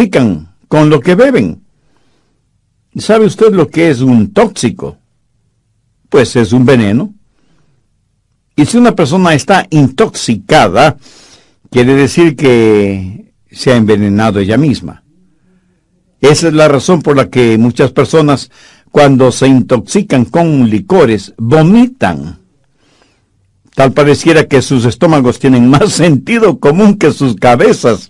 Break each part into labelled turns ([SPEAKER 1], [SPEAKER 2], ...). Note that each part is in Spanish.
[SPEAKER 1] intoxican con lo que beben. ¿Sabe usted lo que es un tóxico? Pues es un veneno. Y si una persona está intoxicada, quiere decir que se ha envenenado ella misma. Esa es la razón por la que muchas personas, cuando se intoxican con licores, vomitan. Tal pareciera que sus estómagos tienen más sentido común que sus cabezas.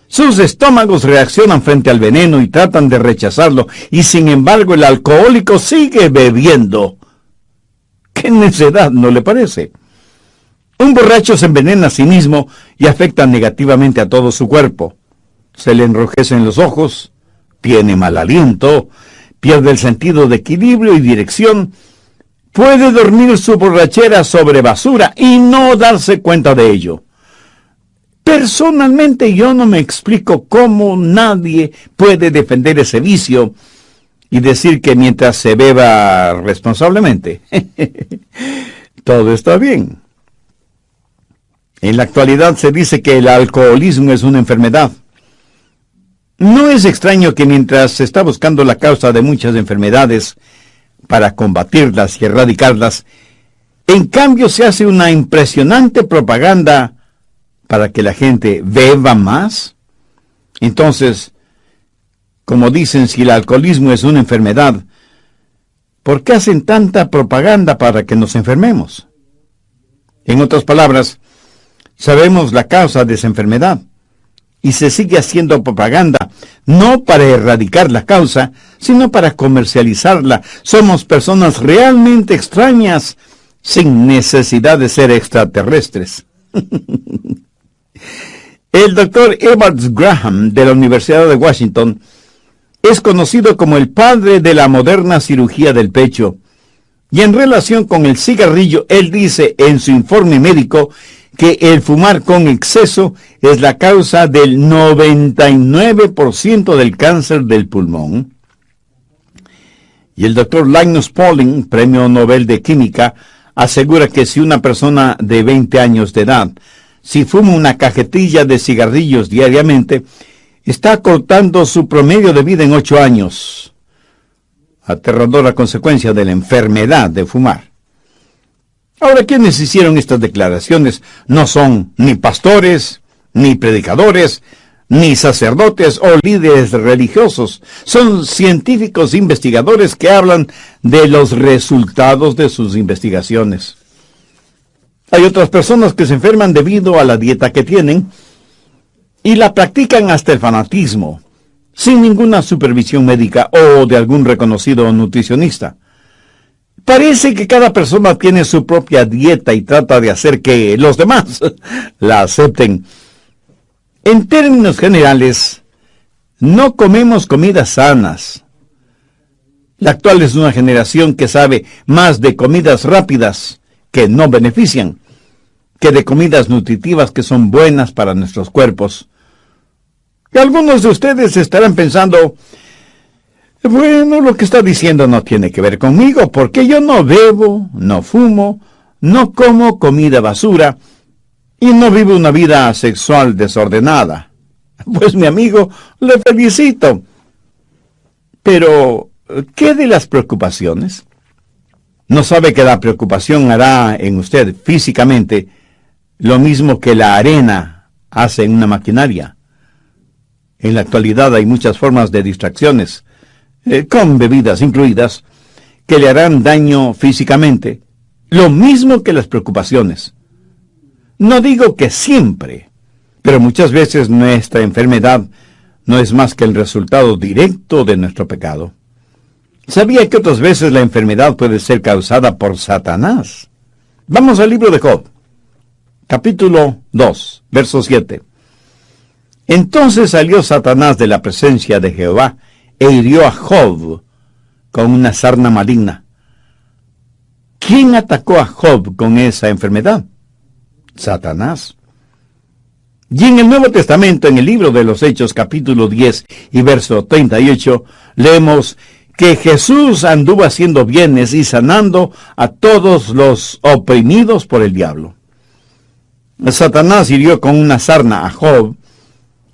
[SPEAKER 1] Sus estómagos reaccionan frente al veneno y tratan de rechazarlo, y sin embargo el alcohólico sigue bebiendo. ¡Qué necedad!, ¿no le parece? Un borracho se envenena a sí mismo y afecta negativamente a todo su cuerpo. Se le enrojecen los ojos, tiene mal aliento, pierde el sentido de equilibrio y dirección, puede dormir su borrachera sobre basura y no darse cuenta de ello. Personalmente yo no me explico cómo nadie puede defender ese vicio y decir que mientras se beba responsablemente, todo está bien. En la actualidad se dice que el alcoholismo es una enfermedad. No es extraño que mientras se está buscando la causa de muchas enfermedades para combatirlas y erradicarlas, en cambio se hace una impresionante propaganda para que la gente beba más. Entonces, como dicen, si el alcoholismo es una enfermedad, ¿por qué hacen tanta propaganda para que nos enfermemos? En otras palabras, sabemos la causa de esa enfermedad y se sigue haciendo propaganda, no para erradicar la causa, sino para comercializarla. Somos personas realmente extrañas, sin necesidad de ser extraterrestres. El doctor Edwards Graham, de la Universidad de Washington, es conocido como el padre de la moderna cirugía del pecho. Y en relación con el cigarrillo, él dice en su informe médico que el fumar con exceso es la causa del 99% del cáncer del pulmón. Y el doctor Linus Pauling, premio Nobel de Química, asegura que si una persona de 20 años de edad, si fuma una cajetilla de cigarrillos diariamente, está cortando su promedio de vida en 8 años. Aterradora consecuencia de la enfermedad de fumar. Ahora, quienes hicieron estas declaraciones no son ni pastores, ni predicadores, ni sacerdotes o líderes religiosos. Son científicos investigadores que hablan de los resultados de sus investigaciones. Hay otras personas que se enferman debido a la dieta que tienen y la practican hasta el fanatismo, sin ninguna supervisión médica o de algún reconocido nutricionista. Parece que cada persona tiene su propia dieta y trata de hacer que los demás la acepten. En términos generales, no comemos comidas sanas. La actual es una generación que sabe más de comidas rápidas que no benefician, que de comidas nutritivas que son buenas para nuestros cuerpos. Y algunos de ustedes estarán pensando, bueno, lo que está diciendo no tiene que ver conmigo, porque yo no bebo, no fumo, no como comida basura y no vivo una vida sexual desordenada. Pues mi amigo, le felicito. Pero, ¿qué de las preocupaciones? ¿No sabe que la preocupación hará en usted físicamente lo mismo que la arena hace en una maquinaria? En la actualidad hay muchas formas de distracciones, con bebidas incluidas, que le harán daño físicamente, lo mismo que las preocupaciones. No digo que siempre, pero muchas veces nuestra enfermedad no es más que el resultado directo de nuestro pecado. ¿Sabía que otras veces la enfermedad puede ser causada por Satanás? Vamos al libro de Job, capítulo 2, verso 7. Entonces salió Satanás de la presencia de Jehová e hirió a Job con una sarna maligna. ¿Quién atacó a Job con esa enfermedad? Satanás. Y en el Nuevo Testamento, en el libro de los Hechos, capítulo 10 y verso 38, leemos que Jesús anduvo haciendo bienes y sanando a todos los oprimidos por el diablo. Satanás hirió con una sarna a Job,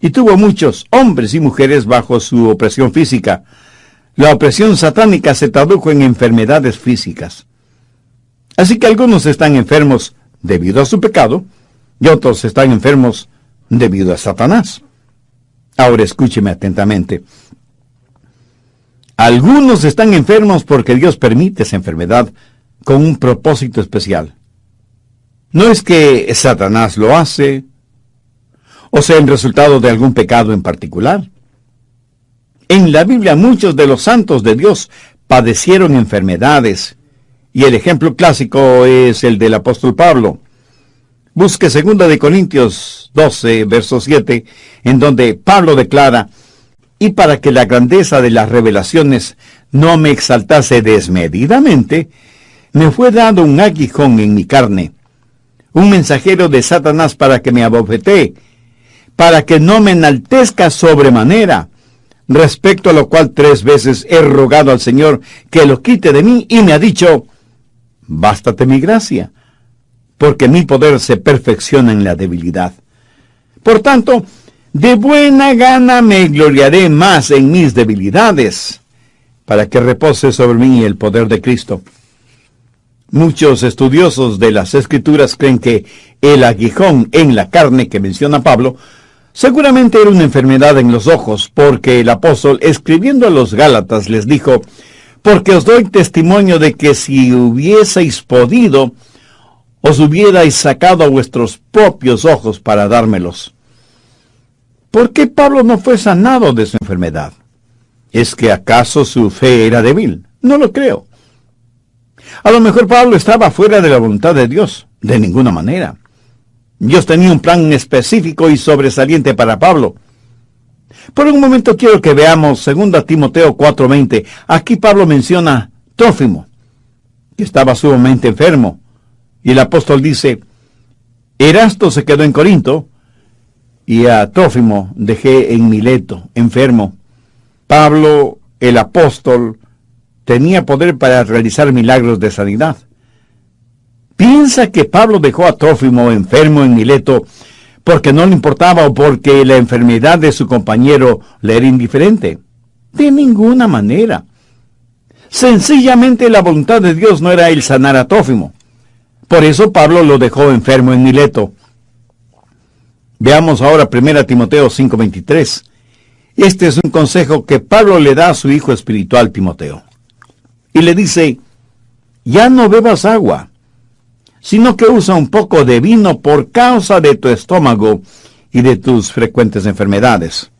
[SPEAKER 1] y tuvo muchos hombres y mujeres bajo su opresión física. La opresión satánica se tradujo en enfermedades físicas. Así que algunos están enfermos debido a su pecado y otros están enfermos debido a Satanás. Ahora escúcheme atentamente. Algunos están enfermos porque Dios permite esa enfermedad con un propósito especial. No es que Satanás lo hace, o sea, el resultado de algún pecado en particular. En la Biblia muchos de los santos de Dios padecieron enfermedades, y el ejemplo clásico es el del apóstol Pablo. Busque 2 Corintios 12, verso 7, en donde Pablo declara: y para que la grandeza de las revelaciones no me exaltase desmedidamente, me fue dado un aguijón en mi carne, un mensajero de Satanás para que me abofetee, para que no me enaltezca sobremanera, respecto a lo cual 3 veces he rogado al Señor que lo quite de mí, y me ha dicho: bástate mi gracia, porque mi poder se perfecciona en la debilidad. Por tanto, de buena gana me gloriaré más en mis debilidades, para que repose sobre mí el poder de Cristo. Muchos estudiosos de las Escrituras creen que el aguijón en la carne que menciona Pablo seguramente era una enfermedad en los ojos, porque el apóstol, escribiendo a los Gálatas, les dijo: porque os doy testimonio de que si hubieseis podido, os hubierais sacado a vuestros propios ojos para dármelos. ¿Por qué Pablo no fue sanado de su enfermedad? ¿Es que acaso su fe era débil? No lo creo. A lo mejor Pablo estaba fuera de la voluntad de Dios. De ninguna manera. Dios tenía un plan específico y sobresaliente para Pablo. Por un momento quiero que veamos 2 Timoteo 4:20. Aquí Pablo menciona a Trófimo, que estaba sumamente enfermo. Y el apóstol dice: Erasto se quedó en Corinto, y a Trófimo dejé en Mileto, enfermo. Pablo, el apóstol, tenía poder para realizar milagros de sanidad. ¿Piensa que Pablo dejó a Trófimo enfermo en Mileto porque no le importaba o porque la enfermedad de su compañero le era indiferente? De ninguna manera. Sencillamente la voluntad de Dios no era el sanar a Trófimo. Por eso Pablo lo dejó enfermo en Mileto. Veamos ahora 1 Timoteo 5:23. Este es un consejo que Pablo le da a su hijo espiritual Timoteo. Y le dice: ya no bebas agua, sino que usa un poco de vino por causa de tu estómago y de tus frecuentes enfermedades.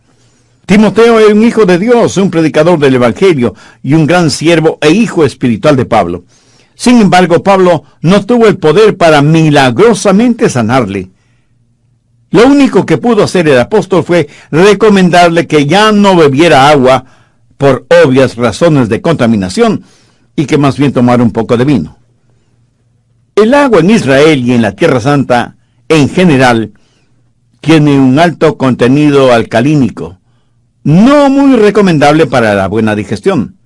[SPEAKER 1] Timoteo es un hijo de Dios, un predicador del Evangelio y un gran siervo e hijo espiritual de Pablo. Sin embargo, Pablo no tuvo el poder para milagrosamente sanarle. Lo único que pudo hacer el apóstol fue recomendarle que ya no bebiera agua por obvias razones de contaminación y que más bien tomara un poco de vino. El agua en Israel y en la Tierra Santa, en general, tiene un alto contenido alcalínico, no muy recomendable para la buena digestión.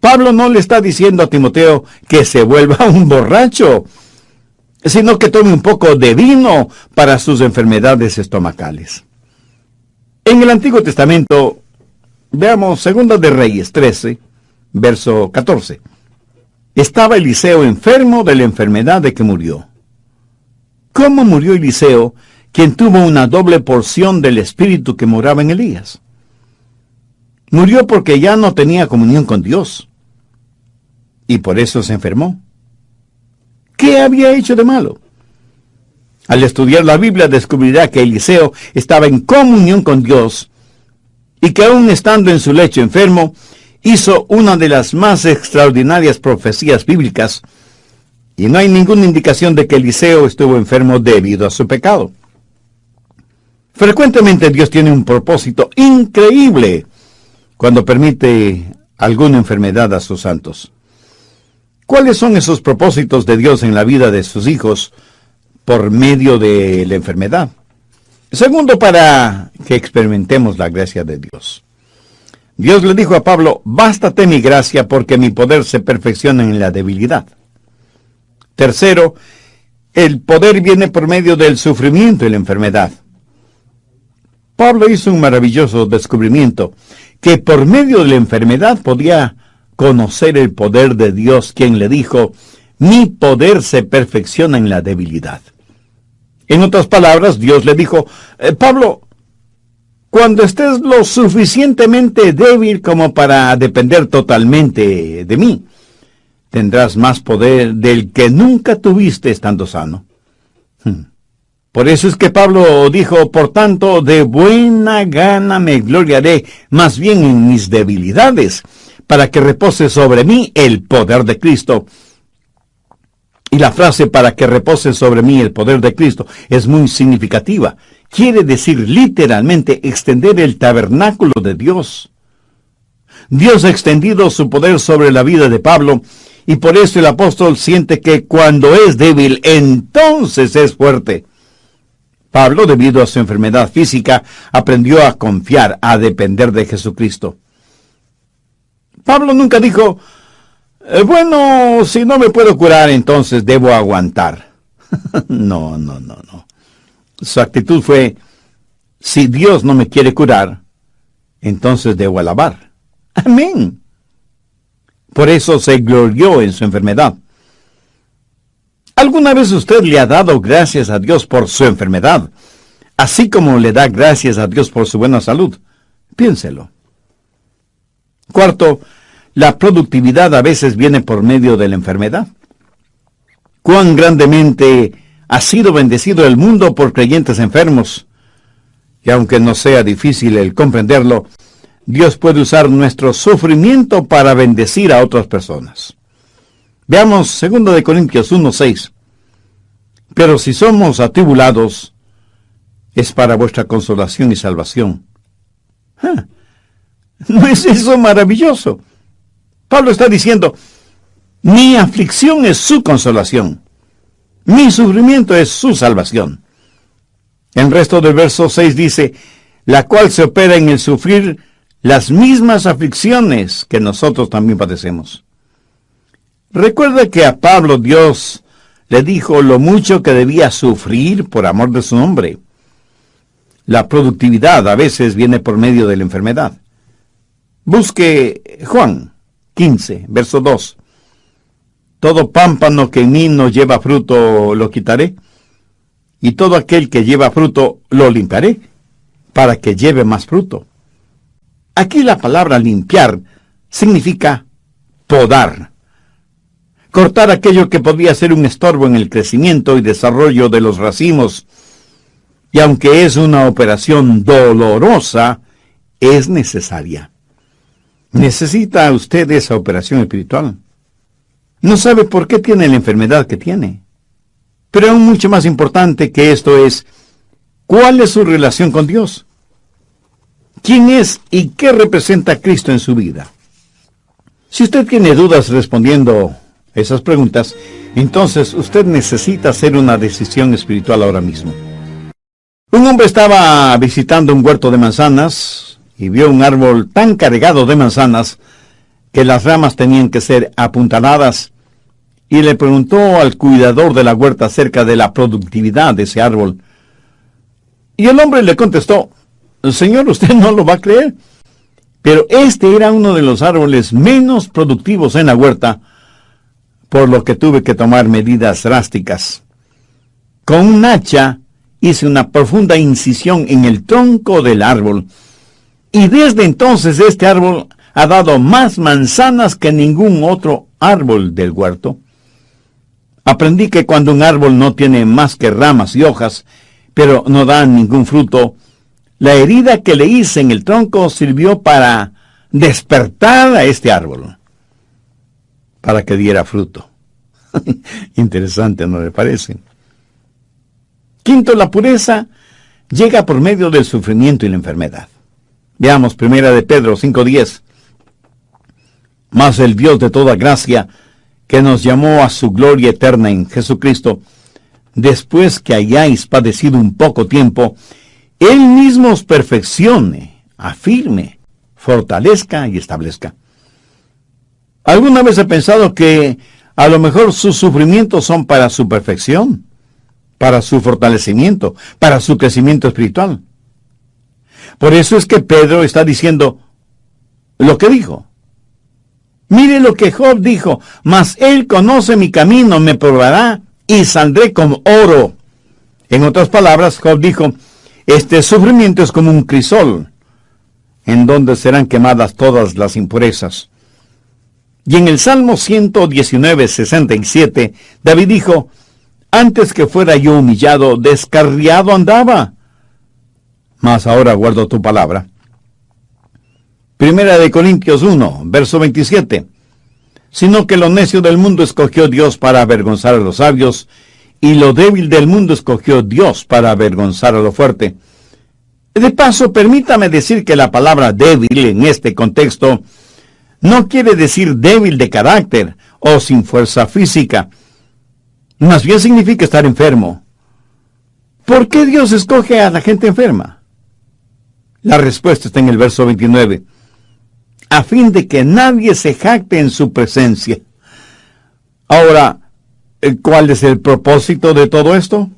[SPEAKER 1] Pablo no le está diciendo a Timoteo que se vuelva un borracho, sino que tome un poco de vino para sus enfermedades estomacales. En el Antiguo Testamento, veamos 2 de Reyes 13, verso 14. Estaba Eliseo enfermo de la enfermedad de que murió. ¿Cómo murió Eliseo, quien tuvo una doble porción del espíritu que moraba en Elías? Murió porque ya no tenía comunión con Dios, y por eso se enfermó. ¿Qué había hecho de malo? Al estudiar la Biblia descubrirá que Eliseo estaba en comunión con Dios y que aún estando en su lecho enfermo, hizo una de las más extraordinarias profecías bíblicas, y no hay ninguna indicación de que Eliseo estuvo enfermo debido a su pecado. Frecuentemente Dios tiene un propósito increíble cuando permite alguna enfermedad a sus santos. ¿Cuáles son esos propósitos de Dios en la vida de sus hijos por medio de la enfermedad? Segundo, para que experimentemos la gracia de Dios. Dios le dijo a Pablo: bástate mi gracia porque mi poder se perfecciona en la debilidad. Tercero, el poder viene por medio del sufrimiento y la enfermedad. Pablo hizo un maravilloso descubrimiento, que por medio de la enfermedad podía conocer el poder de Dios, quien le dijo: mi poder se perfecciona en la debilidad. En otras palabras, Dios le dijo: Pablo, cuando estés lo suficientemente débil como para depender totalmente de mí, tendrás más poder del que nunca tuviste estando sano. Por eso es que Pablo dijo: por tanto, de buena gana me gloriaré más bien en mis debilidades, para que repose sobre mí el poder de Cristo. Y la frase "para que repose sobre mí el poder de Cristo" es muy significativa. Quiere decir literalmente extender el tabernáculo de Dios. Dios ha extendido su poder sobre la vida de Pablo, y por eso el apóstol siente que cuando es débil, entonces es fuerte. Pablo, debido a su enfermedad física, aprendió a confiar, a depender de Jesucristo. Pablo nunca dijo: bueno, si no me puedo curar, entonces debo aguantar. No. Su actitud fue: si Dios no me quiere curar, entonces debo alabar. Amén. Por eso se glorió en su enfermedad. ¿Alguna vez usted le ha dado gracias a Dios por su enfermedad, así como le da gracias a Dios por su buena salud? Piénselo. Cuarto, la productividad a veces viene por medio de la enfermedad. Cuán grandemente ha sido bendecido el mundo por creyentes enfermos. Y aunque no sea difícil el comprenderlo, Dios puede usar nuestro sufrimiento para bendecir a otras personas. Veamos 2 Corintios 1:6. Pero si somos atribulados, es para vuestra consolación y salvación. ¿No es eso maravilloso? Pablo está diciendo: mi aflicción es su consolación, mi sufrimiento es su salvación. El resto del verso 6 dice: la cual se opera en el sufrir las mismas aflicciones que nosotros también padecemos. Recuerda que a Pablo Dios le dijo lo mucho que debía sufrir por amor de su nombre. La productividad a veces viene por medio de la enfermedad. Busque Juan 15, verso 2. Todo pámpano que en mí no lleva fruto lo quitaré, y todo aquel que lleva fruto lo limpiaré, para que lleve más fruto. Aquí la palabra limpiar significa podar. Cortar aquello que podría ser un estorbo en el crecimiento y desarrollo de los racimos. Y aunque es una operación dolorosa, es necesaria. ¿Necesita usted esa operación espiritual? No sabe por qué tiene la enfermedad que tiene. Pero aún mucho más importante que esto es: ¿cuál es su relación con Dios? ¿Quién es y qué representa Cristo en su vida? Si usted tiene dudas respondiendo esas preguntas, entonces usted necesita hacer una decisión espiritual ahora mismo. Un hombre estaba visitando un huerto de manzanas y vio un árbol tan cargado de manzanas que las ramas tenían que ser apuntaladas, y le preguntó al cuidador de la huerta acerca de la productividad de ese árbol. Y el hombre le contestó: Señor, usted no lo va a creer, pero este era uno de los árboles menos productivos en la huerta, por lo que tuve que tomar medidas drásticas. Con un hacha hice una profunda incisión en el tronco del árbol, y desde entonces este árbol ha dado más manzanas que ningún otro árbol del huerto. Aprendí que cuando un árbol no tiene más que ramas y hojas, pero no da ningún fruto, la herida que le hice en el tronco sirvió para despertar a este árbol, para que diera fruto. Interesante, ¿no le parece? Quinto, la pureza llega por medio del sufrimiento y la enfermedad. Veamos 1 de Pedro 5:10. Mas el Dios de toda gracia, que nos llamó a su gloria eterna en Jesucristo, después que hayáis padecido un poco tiempo, Él mismo os perfeccione, afirme, fortalezca y establezca. ¿Alguna vez he pensado que a lo mejor sus sufrimientos son para su perfección, para su fortalecimiento, para su crecimiento espiritual? Por eso es que Pedro está diciendo lo que dijo. Mire lo que Job dijo: mas él conoce mi camino, me probará y saldré como oro. En otras palabras, Job dijo: este sufrimiento es como un crisol, en donde serán quemadas todas las impurezas. Y en el Salmo 119:67, David dijo: antes que fuera yo humillado, descarriado andaba, mas ahora guardo tu palabra. Primera de Corintios 1, verso 27. Sino que lo necio del mundo escogió Dios para avergonzar a los sabios, y lo débil del mundo escogió Dios para avergonzar a lo fuerte. De paso, permítame decir que la palabra débil en este contexto no quiere decir débil de carácter o sin fuerza física. Más bien significa estar enfermo. ¿Por qué Dios escoge a la gente enferma? La respuesta está en el verso 29. A fin de que nadie se jacte en su presencia. Ahora, ¿cuál es el propósito de todo esto?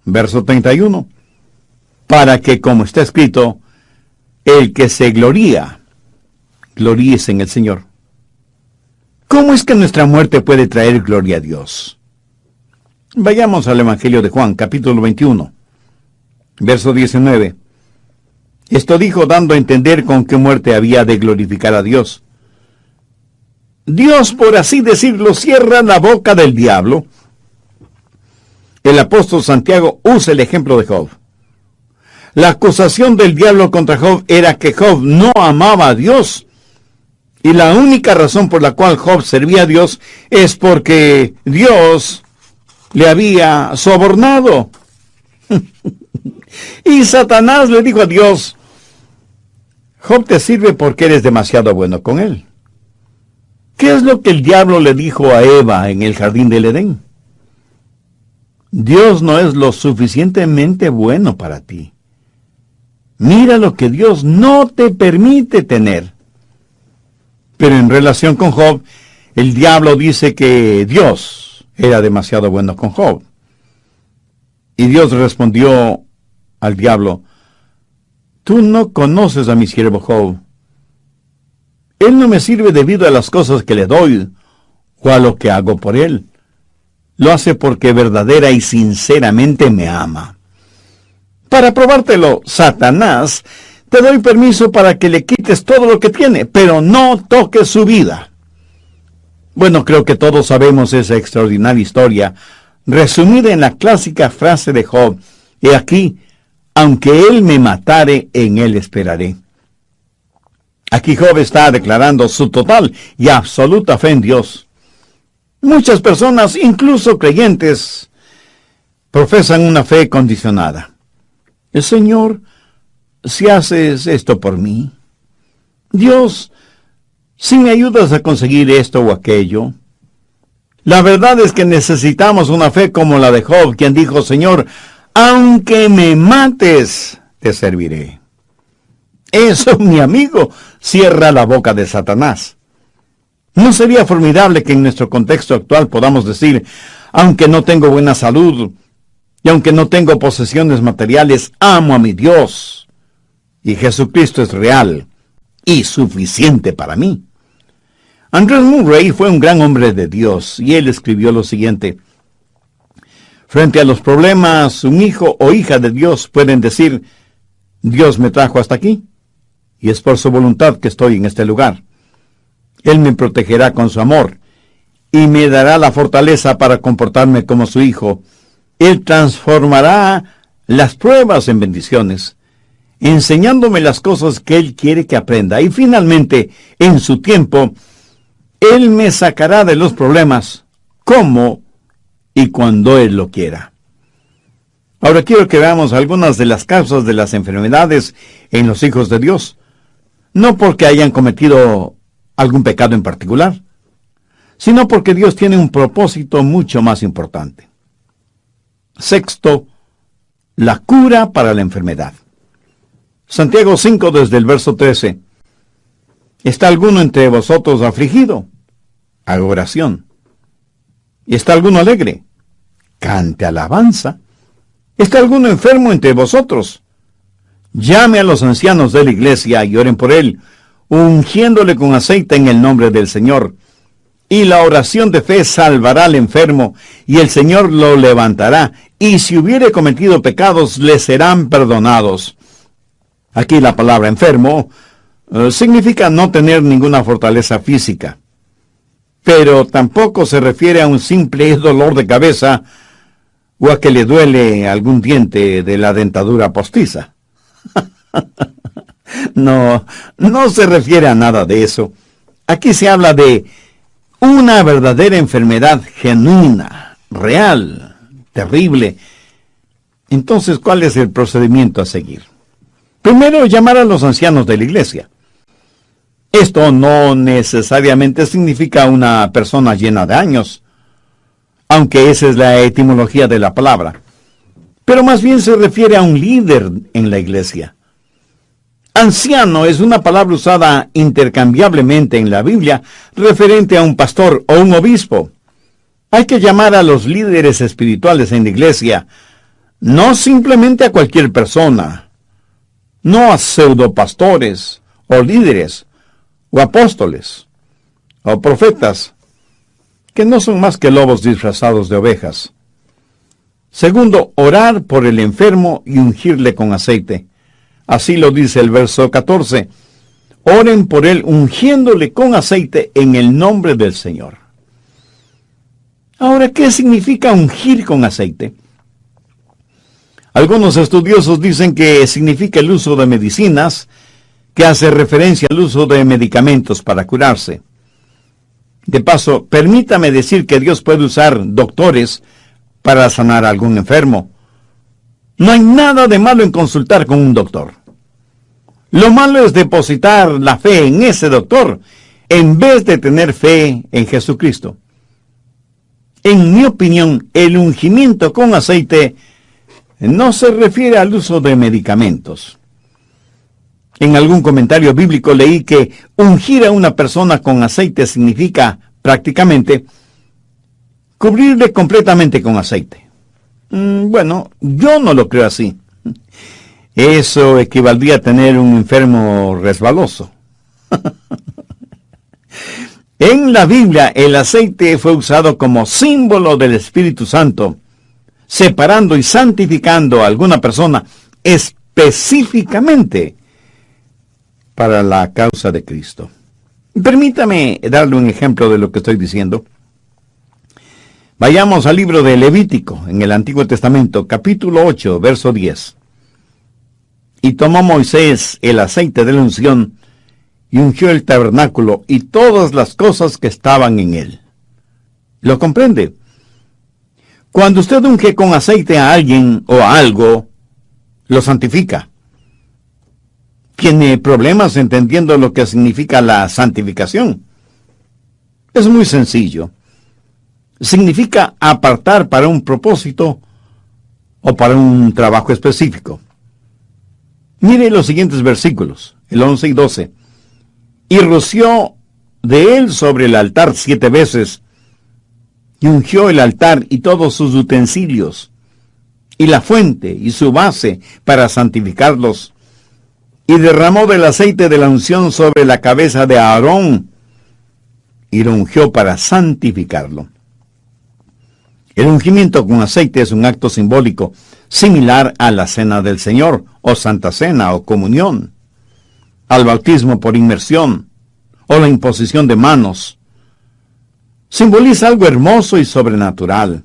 [SPEAKER 1] Verso 31. Para que, como está escrito, el que se gloríe en el Señor. ¿Cómo es que nuestra muerte puede traer gloria a Dios? Vayamos al Evangelio de Juan, capítulo 21, verso 19. Esto dijo dando a entender con qué muerte había de glorificar a Dios. Dios, por así decirlo, cierra la boca del diablo. El apóstol Santiago usa el ejemplo de Job. La acusación del diablo contra Job era que Job no amaba a Dios. Y la única razón por la cual Job servía a Dios es porque Dios le había sobornado. Y Satanás le dijo a Dios: Job te sirve porque eres demasiado bueno con él. ¿Qué es lo que el diablo le dijo a Eva en el jardín del Edén? Dios no es lo suficientemente bueno para ti. Mira lo que Dios no te permite tener. Pero en relación con Job, el diablo dice que Dios era demasiado bueno con Job. Y Dios respondió al diablo: tú no conoces a mi siervo Job. Él no me sirve debido a las cosas que le doy o a lo que hago por él. Lo hace porque verdadera y sinceramente me ama. Para probártelo, Satanás, te doy permiso para que le quites todo lo que tiene, pero no toques su vida. Bueno, creo que todos sabemos esa extraordinaria historia, resumida en la clásica frase de Job: he aquí, aunque él me matare, en él esperaré. Aquí Job está declarando su total y absoluta fe en Dios. Muchas personas, incluso creyentes, profesan una fe condicionada. Señor, si haces esto por mí. Dios, si me ayudas a conseguir esto o aquello. La verdad es que necesitamos una fe como la de Job, quien dijo: Señor, aunque me mates, te serviré. Eso, mi amigo, cierra la boca de Satanás. ¿No sería formidable que en nuestro contexto actual podamos decir: aunque no tengo buena salud, y aunque no tengo posesiones materiales, amo a mi Dios, y Jesucristo es real y suficiente para mí? Andrew Murray fue un gran hombre de Dios, y él escribió lo siguiente: frente a los problemas, un hijo o hija de Dios pueden decir: Dios me trajo hasta aquí, y es por su voluntad que estoy en este lugar. Él me protegerá con su amor, y me dará la fortaleza para comportarme como su hijo. Él transformará las pruebas en bendiciones, enseñándome las cosas que Él quiere que aprenda. Y finalmente, en su tiempo, Él me sacará de los problemas, como y cuando Él lo quiera. Ahora quiero que veamos algunas de las causas de las enfermedades en los hijos de Dios. No porque hayan cometido algún pecado en particular, sino porque Dios tiene un propósito mucho más importante. Sexto, la cura para la enfermedad. Santiago 5, desde el verso 13. ¿Está alguno entre vosotros afligido? Haga oración. ¿Y está alguno alegre? Cante alabanza. ¿Está alguno enfermo entre vosotros? llame a los ancianos de la iglesia y oren por él, ungiéndole con aceite en el nombre del Señor. Y la oración de fe salvará al enfermo, y el Señor lo levantará, y si hubiere cometido pecados, le serán perdonados. Aquí la palabra enfermo significa no tener ninguna fortaleza física, pero tampoco se refiere a un simple dolor de cabeza o a que le duele algún diente de la dentadura postiza. No se refiere a nada de eso. Aquí se habla de una verdadera enfermedad genuina, real, terrible. Entonces, ¿cuál es el procedimiento a seguir? Primero, llamar a los ancianos de la iglesia. Esto no necesariamente significa una persona llena de años, aunque esa es la etimología de la palabra, pero más bien se refiere a un líder en la iglesia. Anciano es una palabra usada intercambiablemente en la Biblia referente a un pastor o un obispo. Hay que llamar a los líderes espirituales en la iglesia, no simplemente a cualquier persona, no a pseudopastores o líderes, o apóstoles, o profetas, que no son más que lobos disfrazados de ovejas. Segundo, orar por el enfermo y ungirle con aceite. Así lo dice el verso 14. Oren por él ungiéndole con aceite en el nombre del Señor. Ahora, ¿qué significa ungir con aceite? Algunos estudiosos dicen que significa el uso de medicinas, que hace referencia al uso de medicamentos para curarse. De paso, permítame decir que Dios puede usar doctores para sanar a algún enfermo. No hay nada de malo en consultar con un doctor. Lo malo es depositar la fe en ese doctor en vez de tener fe en Jesucristo. En mi opinión, el ungimiento con aceite no se refiere al uso de medicamentos. En algún comentario bíblico leí que ungir a una persona con aceite significa, prácticamente, cubrirle completamente con aceite. Bueno, yo no lo creo así. Eso equivaldría a tener un enfermo resbaloso. En la Biblia, el aceite fue usado como símbolo del Espíritu Santo, separando y santificando a alguna persona específicamente para la causa de Cristo. Permítame darle un ejemplo de lo que estoy diciendo. Vayamos al libro de Levítico, en el Antiguo Testamento, capítulo 8, verso 10. Y tomó Moisés el aceite de la unción, y ungió el tabernáculo y todas las cosas que estaban en él. ¿Lo comprende? Cuando usted unge con aceite a alguien o a algo, lo santifica. ¿Tiene problemas entendiendo lo que significa la santificación? Es muy sencillo. Significa apartar para un propósito o para un trabajo específico. Mire los siguientes versículos, el 11 y 12. Y roció de él sobre el altar 7 veces, y ungió el altar y todos sus utensilios, y la fuente y su base para santificarlos, y derramó del aceite de la unción sobre la cabeza de Aarón, y lo ungió para santificarlo. El ungimiento con aceite es un acto simbólico, similar a la cena del Señor, o Santa Cena, o comunión, al bautismo por inmersión, o la imposición de manos. Simboliza algo hermoso y sobrenatural.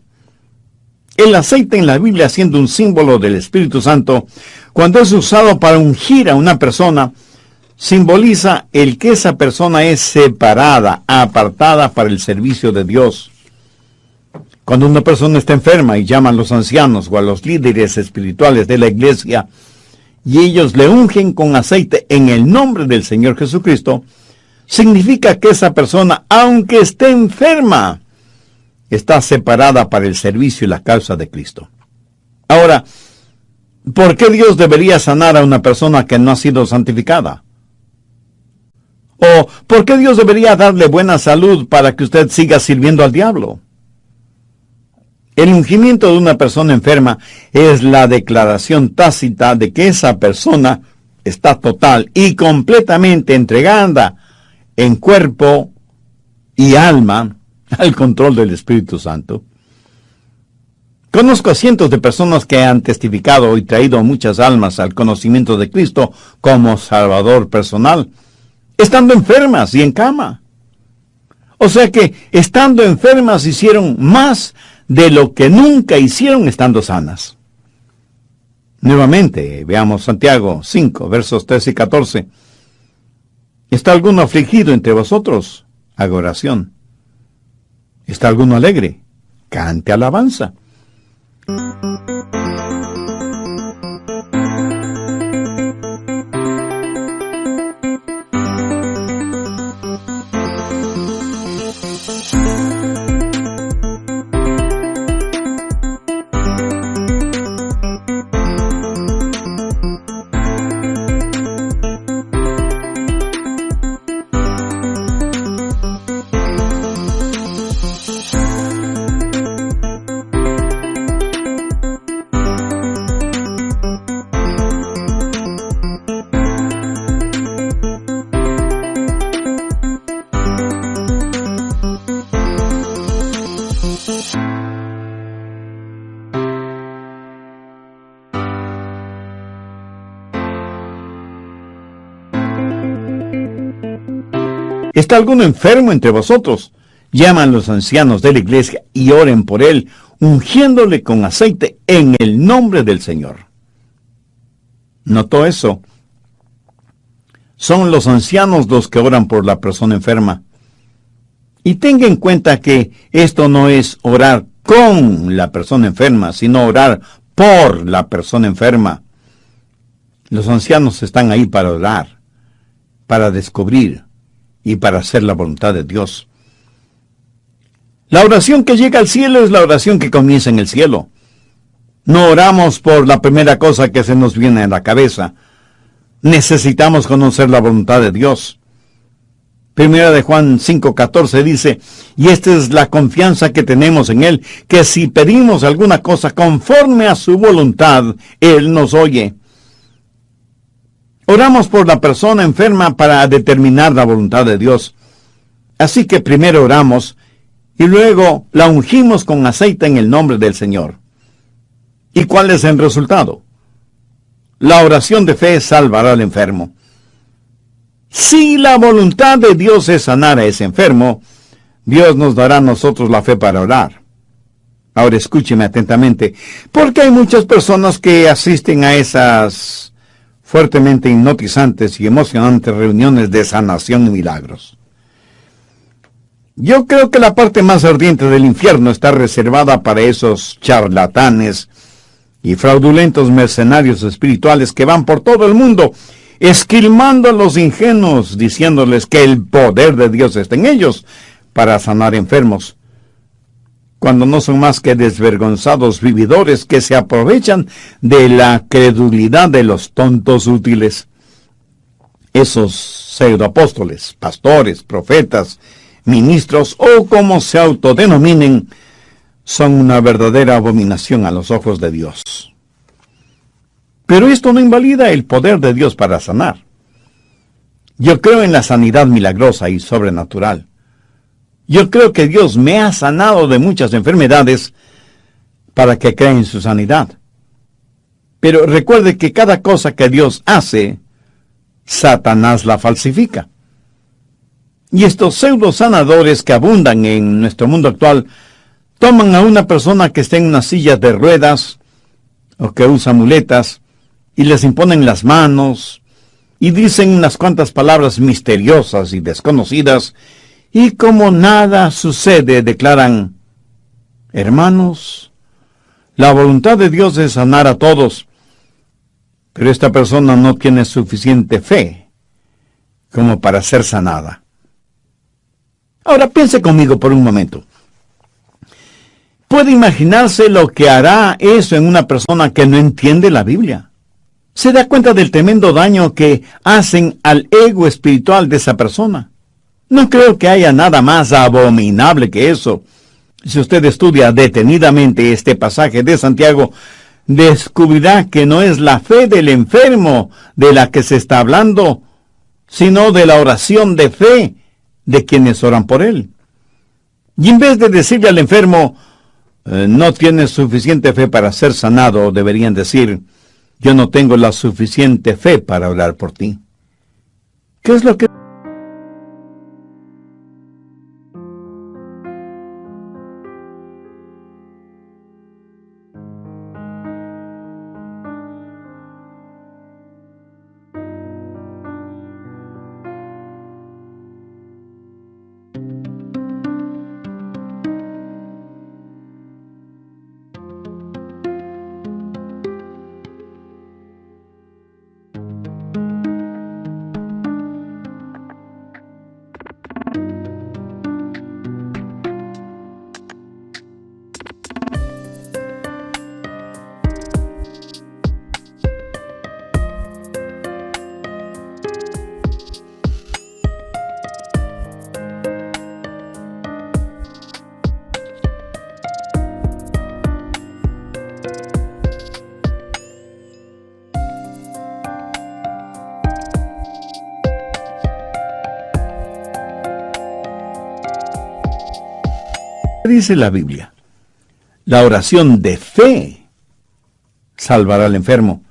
[SPEAKER 1] El aceite en la Biblia, siendo un símbolo del Espíritu Santo, cuando es usado para ungir a una persona, simboliza el que esa persona es separada, apartada para el servicio de Dios. Cuando una persona está enferma y llama a los ancianos o a los líderes espirituales de la iglesia, y ellos le ungen con aceite en el nombre del Señor Jesucristo, significa que esa persona, aunque esté enferma, está separada para el servicio y la causa de Cristo. Ahora, ¿por qué Dios debería sanar a una persona que no ha sido santificada? ¿O por qué Dios debería darle buena salud para que usted siga sirviendo al diablo? El ungimiento de una persona enferma es la declaración tácita de que esa persona está total y completamente entregada en cuerpo y alma al control del Espíritu Santo. Conozco a cientos de personas que han testificado y traído muchas almas al conocimiento de Cristo como Salvador personal, estando enfermas y en cama. O sea que, estando enfermas, hicieron más de lo que nunca hicieron estando sanas. Nuevamente, veamos Santiago 5, versos 13 y 14. ¿Está alguno afligido entre vosotros? Haga oración. ¿Está alguno alegre? Cante alabanza. ¿Está alguno enfermo entre vosotros? Llaman los ancianos de la iglesia y oren por él, ungiéndole con aceite en el nombre del Señor. ¿Notó eso? Son los ancianos los que oran por la persona enferma. Y tenga en cuenta que esto no es orar con la persona enferma, sino orar por la persona enferma. Los ancianos están ahí para orar, para descubrir y para hacer la voluntad de Dios. La oración que llega al cielo es la oración que comienza en el cielo. No oramos por la primera cosa que se nos viene a la cabeza. Necesitamos conocer la voluntad de Dios. Primera de Juan 5:14 dice, y esta es la confianza que tenemos en Él, que si pedimos alguna cosa conforme a su voluntad, Él nos oye. Oramos por la persona enferma para determinar la voluntad de Dios. Así que primero oramos y luego la ungimos con aceite en el nombre del Señor. ¿Y cuál es el resultado? La oración de fe salvará al enfermo. Si la voluntad de Dios es sanar a ese enfermo, Dios nos dará a nosotros la fe para orar. Ahora escúcheme atentamente, porque hay muchas personas que asisten a esas fuertemente hipnotizantes y emocionantes reuniones de sanación y milagros. Yo creo que la parte más ardiente del infierno está reservada para esos charlatanes y fraudulentos mercenarios espirituales que van por todo el mundo esquilmando a los ingenuos, diciéndoles que el poder de Dios está en ellos para sanar enfermos, cuando no son más que desvergonzados vividores que se aprovechan de la credulidad de los tontos útiles. Esos pseudoapóstoles, pastores, profetas, ministros o como se autodenominen, son una verdadera abominación a los ojos de Dios. Pero esto no invalida el poder de Dios para sanar. Yo creo en la sanidad milagrosa y sobrenatural. Yo creo que Dios me ha sanado de muchas enfermedades para que crea en su sanidad. Pero recuerde que cada cosa que Dios hace, Satanás la falsifica. Y estos pseudo sanadores que abundan en nuestro mundo actual, toman a una persona que está en una silla de ruedas o que usa muletas y les imponen las manos y dicen unas cuantas palabras misteriosas y desconocidas, y como nada sucede, declaran: hermanos, la voluntad de Dios es sanar a todos, pero esta persona no tiene suficiente fe como para ser sanada. Ahora piense conmigo por un momento. ¿Puede imaginarse lo que hará eso en una persona que no entiende la Biblia? ¿Se da cuenta del tremendo daño que hacen al ego espiritual de esa persona? No creo que haya nada más abominable que eso. Si usted estudia detenidamente este pasaje de Santiago, descubrirá que no es la fe del enfermo de la que se está hablando, sino de la oración de fe de quienes oran por él. Y en vez de decirle al enfermo, no tienes suficiente fe para ser sanado, deberían decir, yo no tengo la suficiente fe para orar por ti. ¿Qué es lo que dice la Biblia? La oración de fe salvará al enfermo.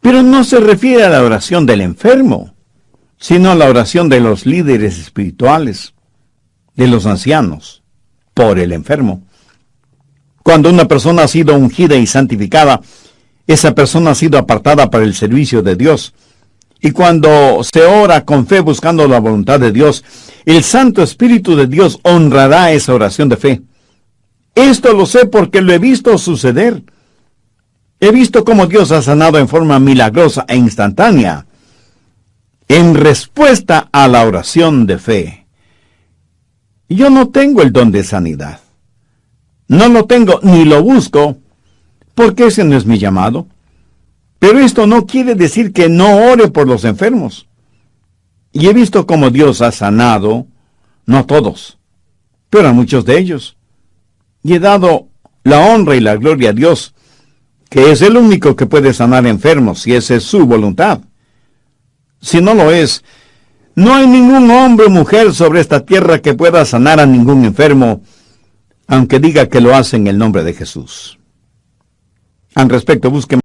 [SPEAKER 1] Pero no se refiere a la oración del enfermo, sino a la oración de los líderes espirituales, de los ancianos, por el enfermo. Cuando una persona ha sido ungida y santificada, esa persona ha sido apartada para el servicio de Dios. Y cuando se ora con fe buscando la voluntad de Dios, el Santo Espíritu de Dios honrará esa oración de fe. Esto lo sé porque lo he visto suceder. He visto cómo Dios ha sanado en forma milagrosa e instantánea, en respuesta a la oración de fe. Yo no tengo el don de sanidad. No lo tengo ni lo busco, porque ese no es mi llamado. Pero esto no quiere decir que no ore por los enfermos. Y he visto cómo Dios ha sanado, no a todos, pero a muchos de ellos. Y he dado la honra y la gloria a Dios, que es el único que puede sanar enfermos, si esa es su voluntad. Si no lo es, no hay ningún hombre o mujer sobre esta tierra que pueda sanar a ningún enfermo, aunque diga que lo hace en el nombre de Jesús. Al respecto, busque